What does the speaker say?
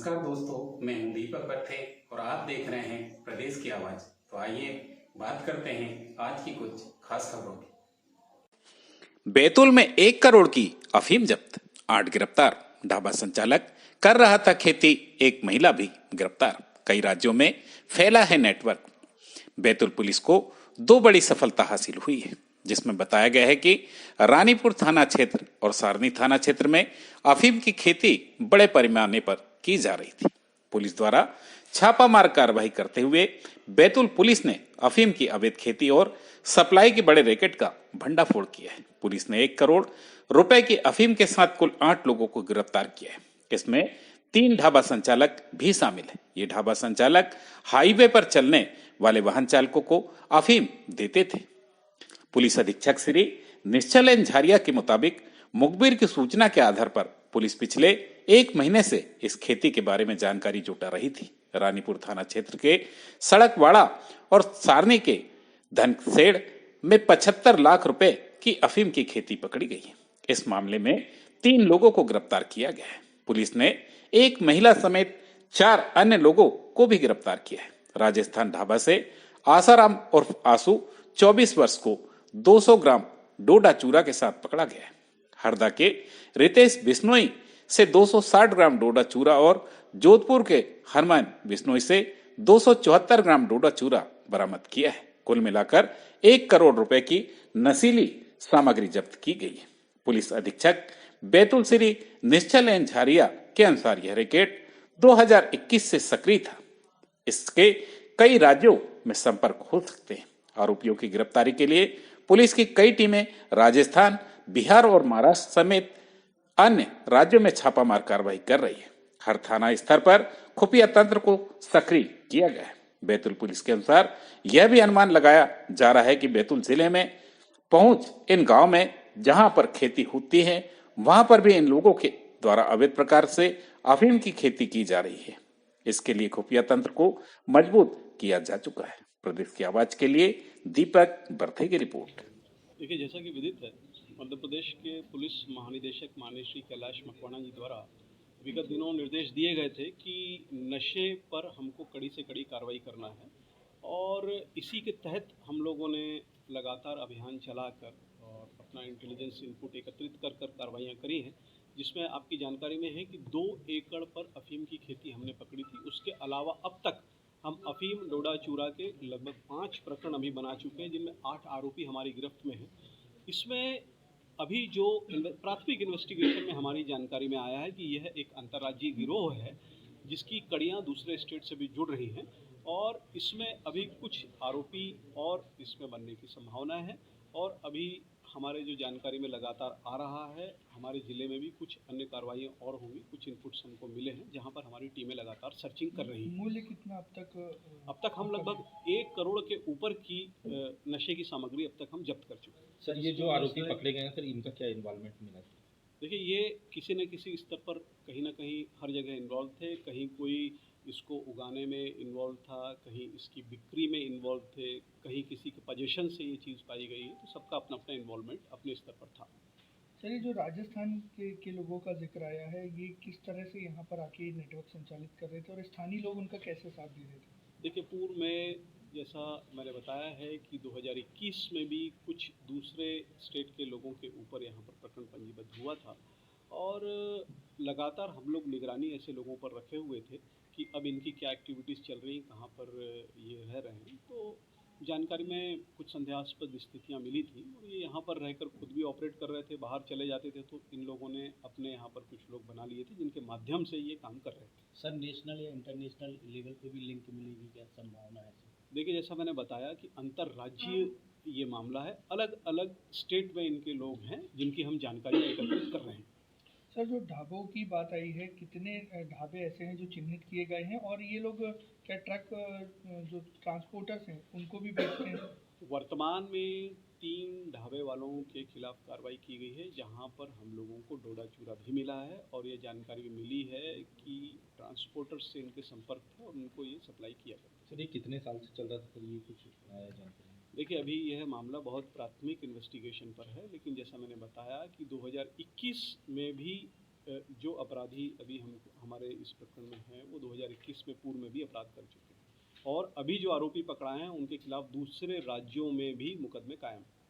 नमस्कार दोस्तों, मैं हूं दीपक पत्थे और आप देख रहे हैं प्रदेश की आवाज। तो आइए बात करते हैं आज की कुछ खास खबरों की। बैतूल में 1 करोड़ की अफीम जब्त, 8 गिरफ्तार। ढाबा संचालक कर रहा था खेती, एक महिला भी गिरफ्तार। कई राज्यों में फैला है नेटवर्क। बैतूल पुलिस को 2 बड़ी सफलता हासिल हुई है, जिसमें बताया गया है कि रानीपुर थाना क्षेत्र और सारनी थाना क्षेत्र में अफीम की खेती बड़े पैमाने पर की जा रही थी। पुलिस द्वारा छापामार कार्रवाई करते हुए बैतूल पुलिस ने अफीम की अवैध खेती और सप्लाई के बड़े रैकेट का भंडाफोड़ किया है। पुलिस ने 1 करोड़ रुपए की अफीम के साथ कुल 8 लोगों को गिरफ्तार किया है। इसमें 3 ढाबा संचालक भी शामिल है। ये ढाबा संचालक हाईवे पर चलने वाले वाहन चालकों को अफीम देते थे। पुलिस अधीक्षक श्री निश्चल एन झारिया के मुताबिक मुखबिर की सूचना के आधार पर पुलिस पिछले 1 महीने से इस खेती के बारे में जानकारी जुटा रही थी। रानीपुर थाना क्षेत्र के सड़कवाड़ा और सारनी के धनसेड़ में 75 लाख रुपए की अफीम की खेती पकड़ी गई है। इस मामले में 3 लोगों को गिरफ्तार किया गया है। पुलिस ने एक महिला समेत 4 अन्य लोगों को भी गिरफ्तार किया है। राजस्थान ढाबा से आसाराम उर्फ आसू 24 वर्ष को 200 ग्राम डोडा चूरा के साथ पकड़ा गया है। हरदा के रितेश बिश्नोई से 260 ग्राम डोडा चूरा और जोधपुर के हरमान बिश्नोई से 274 ग्राम डोडा चूरा बरामद किया है। कुल मिलाकर 1 करोड़ रुपए की नशीली सामग्री जब्त की गई है। पुलिस अधीक्षक बैतूल श्री निश्चल एन झारिया के अनुसार यह रैकेट 2021 से सक्रिय था। इसके कई राज्यों में संपर्क हो सकते हैं। आरोपियों की गिरफ्तारी के लिए पुलिस की कई टीमें राजस्थान, बिहार और महाराष्ट्र समेत अन्य राज्यों में छापामार कार्रवाई कर रही है। हर थाना स्तर पर खुफिया तंत्र को सक्रिय किया गया है। बैतूल पुलिस के अनुसार यह भी अनुमान लगाया जा रहा है कि बैतूल जिले में पहुंच इन गांव में जहां पर खेती होती है, वहां पर भी इन लोगों के द्वारा अवैध प्रकार से अफीम की खेती की जा रही है। इसके लिए खुफिया तंत्र को मजबूत किया जा चुका है। प्रदेश की आवाज के लिए दीपक बर्थे की रिपोर्ट। देखिए, जैसा कि विदित है, मध्य प्रदेश के पुलिस महानिदेशक माननीय श्री कैलाश मकवाना जी द्वारा विगत दिनों निर्देश दिए गए थे कि नशे पर हमको कड़ी से कड़ी कार्रवाई करना है और इसी के तहत हम लोगों ने लगातार अभियान चलाकर और अपना इंटेलिजेंस इनपुट एकत्रित कर कर कार्रवाइयाँ करी हैं, जिसमें आपकी जानकारी में है कि 2 एकड़ पर अफीम की खेती हमने पकड़ी थी। उसके अलावा अब तक हम अफीम डोडा चूरा के लगभग 5 प्रकरण अभी बना चुके हैं, जिनमें 8 आरोपी हमारी गिरफ्त में हैं। इसमें अभी जो प्राथमिक इन्वेस्टिगेशन में हमारी जानकारी में आया है कि यह एक अंतर्राज्यीय गिरोह है, जिसकी कड़ियाँ दूसरे स्टेट से भी जुड़ रही हैं और इसमें अभी कुछ आरोपी और इसमें बनने की संभावना है। और अभी हमारे जो जानकारी में लगातार आ रहा है, हमारे ज़िले में भी कुछ अन्य कार्रवाइयाँ और होंगी। कुछ इनपुट्स हमको मिले हैं, जहां पर हमारी टीमें लगातार सर्चिंग कर रही हैं। मूल्य कितना अब तक हम लगभग 1 करोड़ के ऊपर की नशे की सामग्री अब तक हम जब्त कर चुके हैं। सर, ये जो आरोपी पकड़े गए हैं, सर इनका क्या इन्वॉल्वमेंट मिला? देखिए, ये किसी न किसी स्तर पर कहीं ना कहीं हर जगह इन्वॉल्व थे। कहीं कोई इसको उगाने में इन्वॉल्व था, कहीं इसकी बिक्री में इन्वॉल्व थे, कहीं किसी के पोजीशन से ये चीज़ पाई गई है। तो सबका अपना अपना इन्वॉल्वमेंट अपने स्तर पर था। सर, ये जो राजस्थान के लोगों का जिक्र आया है, ये किस तरह से यहाँ पर आके नेटवर्क संचालित कर रहे थे और स्थानीय लोग उनका कैसे साथ दे रहे थे? देखिए, पूर्व में जैसा मैंने बताया है कि 2021 में भी कुछ दूसरे स्टेट के लोगों के ऊपर यहाँ पर प्रकरण पंजीबद्ध हुआ था और लगातार हम लोग निगरानी ऐसे लोगों पर रखे हुए थे कि अब इनकी क्या एक्टिविटीज़ चल रही हैं, कहाँ पर ये रह रहे हैं। तो जानकारी में कुछ संदेहास्पद स्थितियाँ मिली थी और ये यहाँ पर रहकर खुद भी ऑपरेट कर रहे थे। बाहर चले जाते थे तो इन लोगों ने अपने यहाँ पर कुछ लोग बना लिए थे, जिनके माध्यम से ये काम कर रहे थे। सर, नेशनल या इंटरनेशनल लेवल पे भी लिंक मिलेगी, क्या संभावना है? देखिए, जैसा मैंने बताया कि अंतर्राज्यीय ये मामला है, अलग अलग स्टेट में इनके लोग हैं जिनकी हम जानकारी एकत्रित कर रहे हैं। सर, जो ढाबों की बात आई है, कितने ढाबे ऐसे हैं जो चिन्हित किए गए हैं और ये लोग क्या ट्रक जो ट्रांसपोर्टर्स हैं उनको भी बेचते हैं? वर्तमान में 3 ढाबे वालों के खिलाफ कार्रवाई की गई है, जहां पर हम लोगों को डोडा चूरा भी मिला है और ये जानकारी भी मिली है कि ट्रांसपोर्टर्स से इनके संपर्क था और उनको ये सप्लाई किया करता है। सर, ये कितने साल से चल रहा था सर, ये कुछ आया जानकारी? देखिए, अभी यह मामला बहुत प्राथमिक इन्वेस्टिगेशन पर है, लेकिन जैसा मैंने बताया कि 2021 में भी जो अपराधी अभी हमारे इस प्रकरण में हैं वो 2021 में पूर्व में भी अपराध कर चुके हैं और अभी जो आरोपी पकड़ा हैं उनके खिलाफ दूसरे राज्यों में भी मुकदमे कायम हैं।